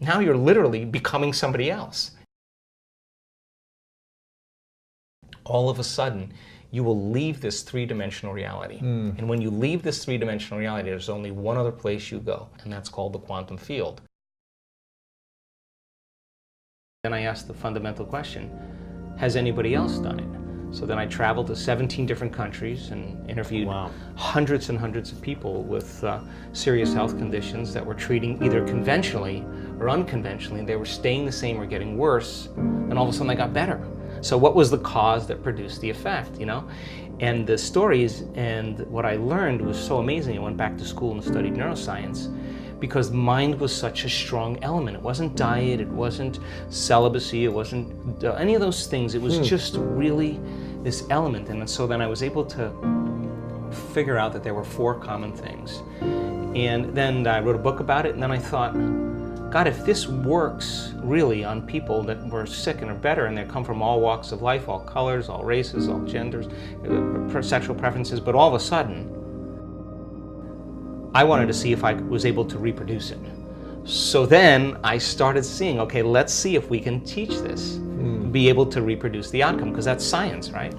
Now you're literally becoming somebody else. All of a sudden, you will leave this three-dimensional reality. And when you leave this three-dimensional reality, there's only one other place you go, and that's called the quantum field. Then I asked the fundamental question, has anybody else done it? So then I traveled to 17 different countries and interviewed hundreds and hundreds of people with serious health conditions that were treating either conventionally or unconventionally. They were staying the same or getting worse, and all of a sudden they got better. So what was the cause that produced the effect, you know? And the stories and what I learned was so amazing. I went back to school and studied neuroscience because mind was such a strong element. It wasn't diet, it wasn't celibacy, it wasn't any of those things. It was just really this element. And so then I was able to figure out that there were 4 common things. And then I wrote a book about it, and then I thought, God, if this works really on people that were sick and are better, and they come from all walks of life, all colors, all races, all genders, sexual preferences, but all of a sudden, I wanted to see if I was able to reproduce it. So then I started seeing, okay, let's see if we can teach this, be able to reproduce the outcome, because that's science, right?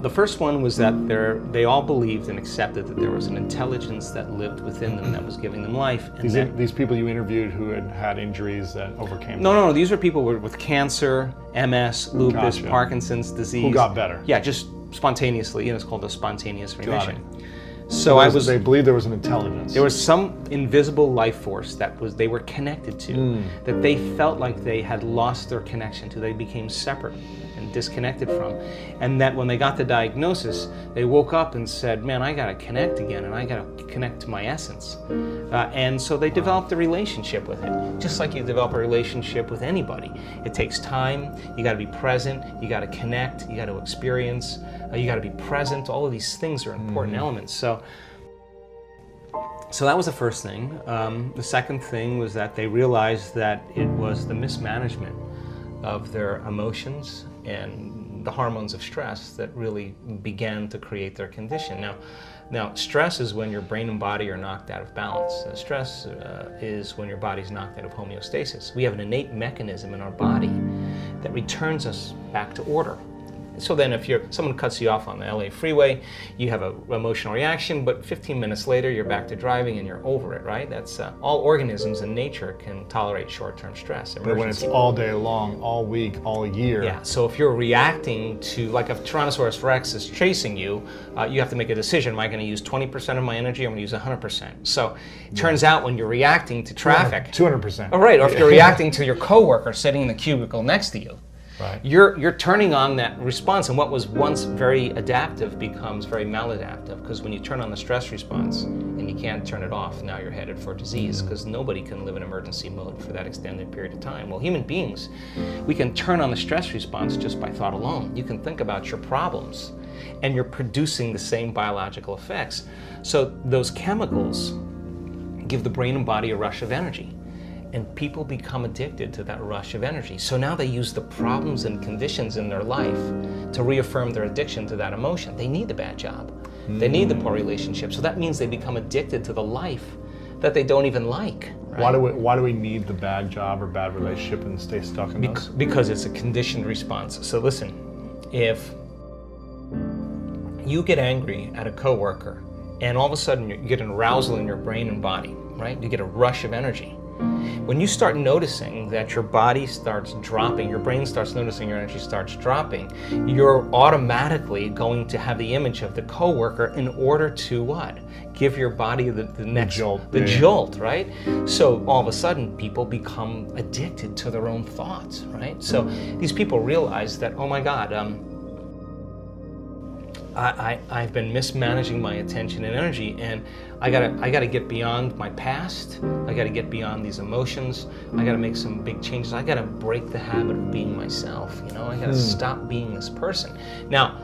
The first one was that they all believed and accepted that there was an intelligence that lived within them that was giving them life. And these people you interviewed who had had injuries that overcame No, these are people with cancer, MS, lupus, Parkinson's disease. Who got better? Yeah, just spontaneously, you know, it's called a spontaneous remission. So they believed there was an intelligence. There was some invisible life force that they were connected to, that they felt like they had lost their connection to. They became separate and disconnected from. And that when they got the diagnosis, they woke up and said, man, I gotta connect again, and I gotta connect to my essence. And so they developed a relationship with it. Just like you develop a relationship with anybody. It takes time, you gotta be present, you gotta connect, you gotta experience, you gotta be present. All of these things are important elements. So that was the first thing. The second thing was that they realized that it was the mismanagement of their emotions and the hormones of stress that really began to create their condition. Now, stress is when your brain and body are knocked out of balance. Stress is when your body's knocked out of homeostasis. We have an innate mechanism in our body that returns us back to order. So then if someone cuts you off on the LA freeway, you have an emotional reaction, but 15 minutes later you're back to driving and you're over it, right? That's all organisms in nature can tolerate short-term stress. But when it's all day long, all week, all year. Yeah, so if you're reacting to, like if Tyrannosaurus Rex is chasing you, you have to make a decision. Am I going to use 20% of my energy, or am I going to use 100%? So it turns out when you're reacting to traffic. 200%. Oh, right, or if you're reacting to your coworker sitting in the cubicle next to you. Right. You're turning on that response, and what was once very adaptive becomes very maladaptive, because when you turn on the stress response and you can't turn it off, now you're headed for disease, because nobody can live in emergency mode for that extended period of time. Well, human beings, we can turn on the stress response just by thought alone. You can think about your problems, and you're producing the same biological effects. So those chemicals give the brain and body a rush of energy. And people become addicted to that rush of energy. So now they use the problems and conditions in their life to reaffirm their addiction to that emotion. They need the bad job. They need the poor relationship. So that means they become addicted to the life that they don't even like. Right? Why do we need the bad job or bad relationship and stay stuck in those? Because it's a conditioned response. So listen, if you get angry at a coworker and all of a sudden you get an arousal in your brain and body, right? You get a rush of energy. When you start noticing that your body starts dropping, your brain starts noticing your energy starts dropping, you're automatically going to have the image of the coworker in order to what? Give your body the next jolt, right? So all of a sudden people become addicted to their own thoughts, right? So these people realize that, oh my God, I've been mismanaging my attention and energy, and I gotta get beyond my past. I gotta get beyond these emotions. I gotta make some big changes. I gotta break the habit of being myself. You know, I gotta stop being this person. Now,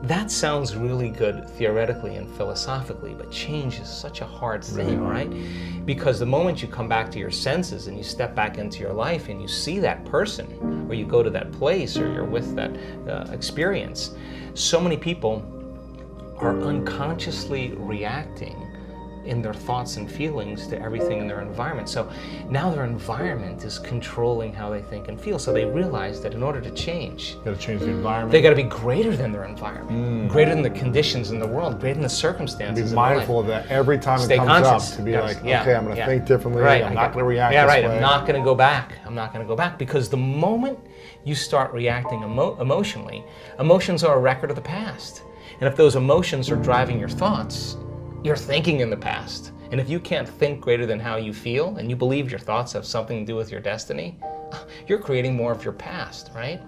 that sounds really good theoretically and philosophically, but change is such a hard thing, right? Because the moment you come back to your senses and you step back into your life and you see that person, or you go to that place, or you're with that experience, so many people are unconsciously reacting in their thoughts and feelings to everything in their environment. So now their environment is controlling how they think and feel. So they realize that in order to change, you got to change the environment. They got to be greater than their environment, greater than the conditions in the world, greater than the circumstances. Be mindful of that every time Stay it comes conscious. up. To be Yes. like, okay, I'm going to think differently. Right. I'm not going to react this way. I'm not going to go back. I'm not going to go back, because the moment you start reacting emotionally, emotions are a record of the past. And if those emotions are driving your thoughts, you're thinking in the past. And if you can't think greater than how you feel, and you believe your thoughts have something to do with your destiny, you're creating more of your past, right?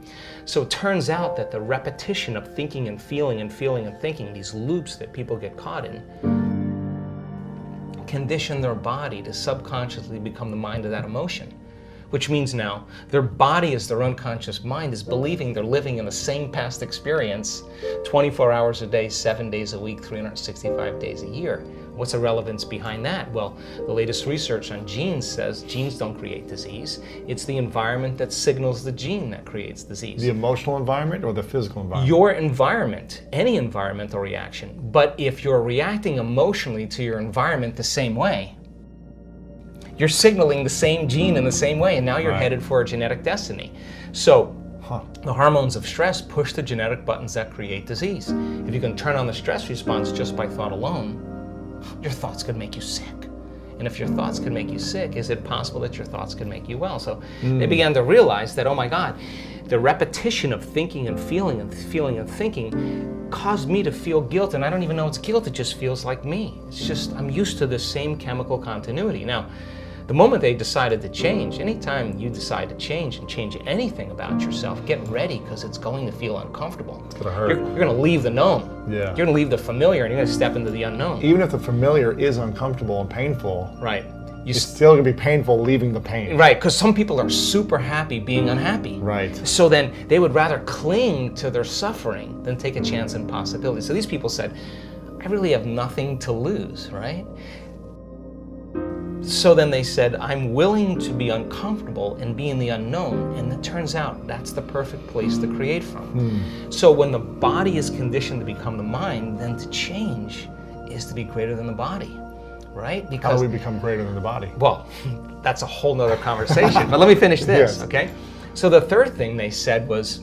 So it turns out that the repetition of thinking and feeling and feeling and thinking, these loops that people get caught in, condition their body to subconsciously become the mind of that emotion. Which means now their body, as their unconscious mind, is believing they're living in the same past experience 24 hours a day, 7 days a week, 365 days a year. What's the relevance behind that? Well, the latest research on genes says genes don't create disease. It's the environment that signals the gene that creates disease. The emotional environment or the physical environment? Your environment, any environmental reaction. But if you're reacting emotionally to your environment the same way, you're signaling the same gene in the same way, and now you're headed for a genetic destiny. So the hormones of stress push the genetic buttons that create disease. If you can turn on the stress response just by thought alone, your thoughts could make you sick. And if your thoughts can make you sick, is it possible that your thoughts can make you well? So they began to realize that, oh my God, the repetition of thinking and feeling and feeling and thinking caused me to feel guilt, and I don't even know it's guilt, it just feels like me. It's just, I'm used to the same chemical continuity. Now, the moment they decided to change, anytime you decide to change and change anything about yourself, get ready, because it's going to feel uncomfortable. It's going to hurt. You're going to leave the known. Yeah. You're going to leave the familiar, and you're going to step into the unknown. Even if the familiar is uncomfortable and painful, right. It's still going to be painful leaving the pain. Right, because some people are super happy being unhappy. Right. So then they would rather cling to their suffering than take a chance in possibility. So these people said, I really have nothing to lose, right? So then they said, I'm willing to be uncomfortable and be in the unknown, and it turns out that's the perfect place to create from. So when the body is conditioned to become the mind, then to change is to be greater than the body, right? Because, how do we become greater than the body? Well, that's a whole nother conversation, but let me finish this, Yes. okay? So the third thing they said was,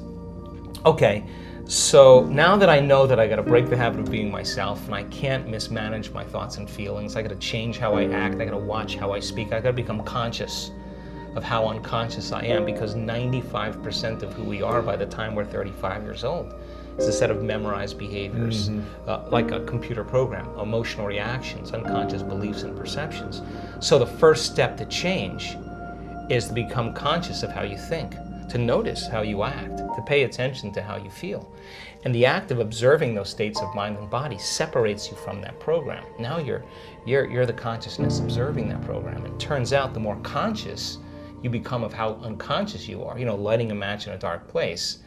okay, so now that I know that I got to break the habit of being myself, and I can't mismanage my thoughts and feelings, I got to change how I act, I got to watch how I speak, I got to become conscious of how unconscious I am, because 95% of who we are by the time we're 35 years old is a set of memorized behaviors, like a computer program, emotional reactions, unconscious beliefs and perceptions. So the first step to change is to become conscious of how you think, to notice how you act, to pay attention to how you feel. And the act of observing those states of mind and body separates you from that program. Now you're the consciousness observing that program. It turns out the more conscious you become of how unconscious you are, lighting a match in a dark place,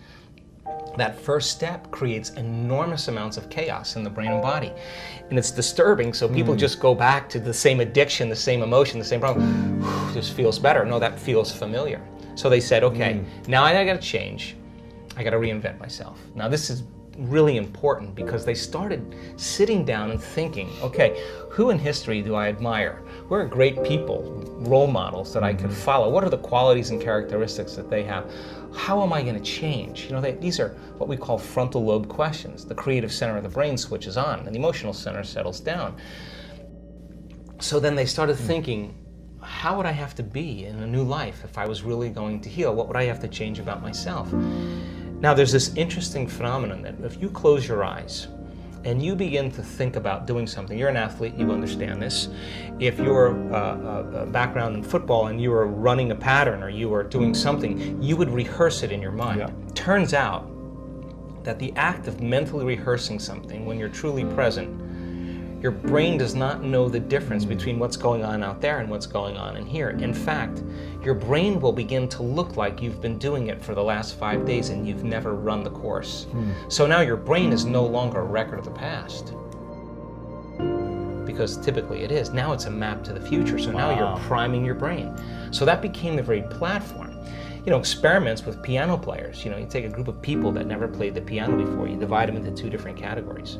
that first step creates enormous amounts of chaos in the brain and body. And it's disturbing, so people just go back to the same addiction, the same emotion, the same problem. This feels better. No, that feels familiar. So they said, okay, now I got to change. I got to reinvent myself. Now this is really important, because they started sitting down and thinking, okay, who in history do I admire? Who are great people, role models that I can follow? What are the qualities and characteristics that they have? How am I going to change? These are what we call frontal lobe questions. The creative center of the brain switches on, and the emotional center settles down. So then they started thinking, how would I have to be in a new life if I was really going to heal? What would I have to change about myself? Now, there's this interesting phenomenon that if you close your eyes and you begin to think about doing something, you're an athlete, you understand this. If you're a background in football and you were running a pattern or you were doing something, you would rehearse it in your mind. Yeah. Turns out that the act of mentally rehearsing something, when you're truly present, your brain does not know the difference between what's going on out there and what's going on in here. In fact, your brain will begin to look like you've been doing it for the last 5 days and you've never run the course. So now your brain is no longer a record of the past, because typically it is. Now it's a map to the future. So now you're priming your brain. So that became the very platform. Experiments with piano players. You take a group of people that never played the piano before, you divide them into two different categories.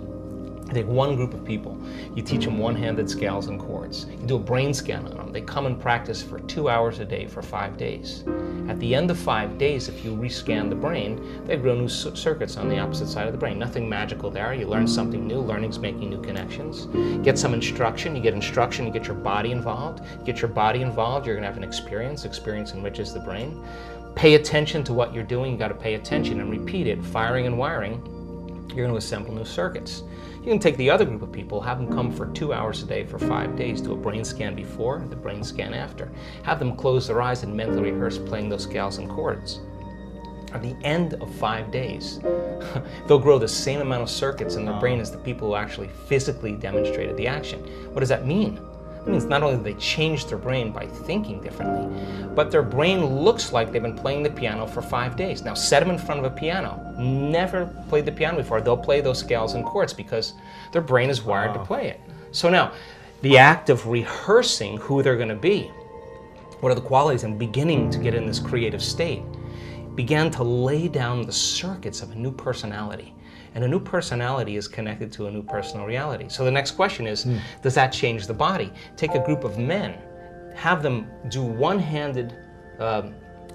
You take one group of people, you teach them one-handed scales and chords. You do a brain scan on them. They come and practice for 2 hours a day for 5 days. At the end of 5 days, if you rescan the brain, they grow new circuits on the opposite side of the brain. Nothing magical there. You learn something new. Learning's making new connections. Get some instruction. You get instruction. You get your body involved. Get your body involved. You're going to have an experience. Experience enriches the brain. Pay attention to what you're doing. You got to pay attention and repeat it. Firing and wiring. You're going to assemble new circuits. You can take the other group of people, have them come for 2 hours a day for 5 days, do a brain scan before, the brain scan after. Have them close their eyes and mentally rehearse playing those scales and chords. At the end of 5 days, they'll grow the same amount of circuits in their brain as the people who actually physically demonstrated the action. What does that mean? It means not only do they change their brain by thinking differently, but their brain looks like they've been playing the piano for 5 days. Now set them in front of a piano. Never played the piano before. They'll play those scales and chords because their brain is wired to play it. So now, the act of rehearsing who they're going to be, what are the qualities, and beginning to get in this creative state, began to lay down the circuits of a new personality. And a new personality is connected to a new personal reality. So the next question is, does that change the body? Take a group of men, have them do one-handed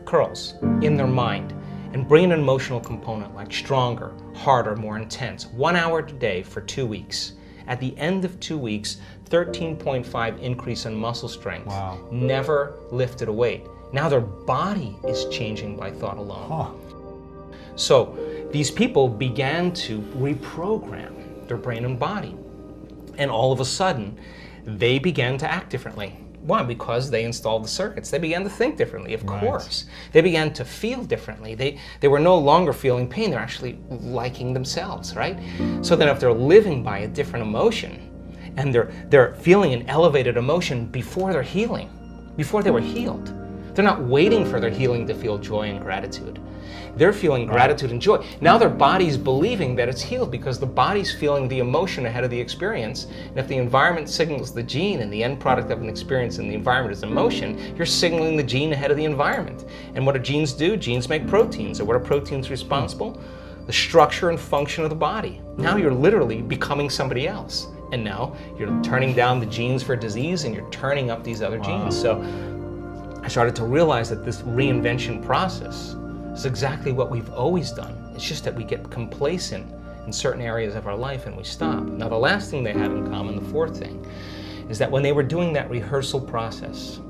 curls in their mind, and bring an emotional component like stronger, harder, more intense. 1 hour a day for 2 weeks. At the end of 2 weeks, 13.5 increase in muscle strength. Wow. Never lifted a weight. Now their body is changing by thought alone. Huh. So these people began to reprogram their brain and body. And all of a sudden, they began to act differently. Why? Because they installed the circuits. They began to think differently, of course. They began to feel differently. They were no longer feeling pain. They're actually liking themselves, right? So then if they're living by a different emotion, and they're feeling an elevated emotion before they're healing, before they were healed, they're not waiting for their healing to feel joy and gratitude. They're feeling gratitude and joy. Now their body's believing that it's healed because the body's feeling the emotion ahead of the experience. And if the environment signals the gene and the end product of an experience in the environment is emotion, you're signaling the gene ahead of the environment. And what do genes do? Genes make proteins. And what are proteins responsible? The structure and function of the body. Now you're literally becoming somebody else. And now you're turning down the genes for disease and you're turning up these other genes. So I started to realize that this reinvention process is exactly what we've always done. It's just that we get complacent in certain areas of our life and we stop. Now the last thing they had in common, the fourth thing, is that when they were doing that rehearsal process,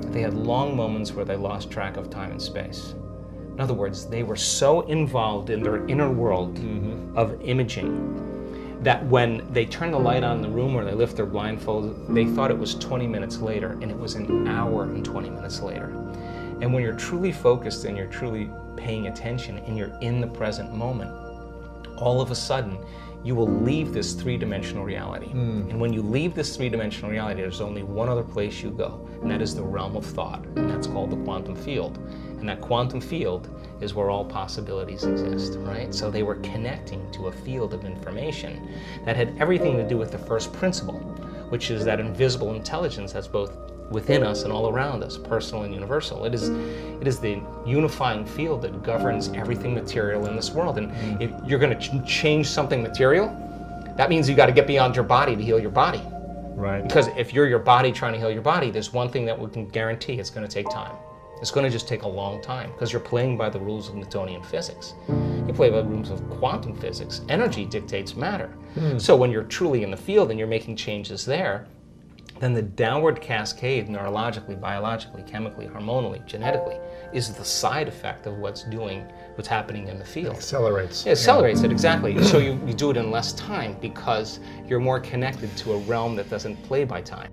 they had long moments where they lost track of time and space. In other words, they were so involved in their inner world of imaging that when they turned the light on in the room or they lift their blindfold, they thought it was 20 minutes later, and it was an hour and 20 minutes later. And when you're truly focused and you're truly paying attention and you're in the present moment, all of a sudden, you will leave this three-dimensional reality. And when you leave this three-dimensional reality, there's only one other place you go, and that is the realm of thought, and that's called the quantum field. And that quantum field is where all possibilities exist, right? So they were connecting to a field of information that had everything to do with the first principle, which is that invisible intelligence that's both within us and all around us, personal and universal. It is the unifying field that governs everything material in this world. And if you're going to change something material, that means you got to get beyond your body to heal your body. Right. Because if you're your body trying to heal your body, there's one thing that we can guarantee: it's going to take time. It's going to just take a long time because you're playing by the rules of Newtonian physics. You play by the rules of quantum physics. Energy dictates matter. So when you're truly in the field and you're making changes there, then the downward cascade, neurologically, biologically, chemically, hormonally, genetically, is the side effect of what's happening in the field. It accelerates. It accelerates it, exactly. So you do it in less time because you're more connected to a realm that doesn't play by time.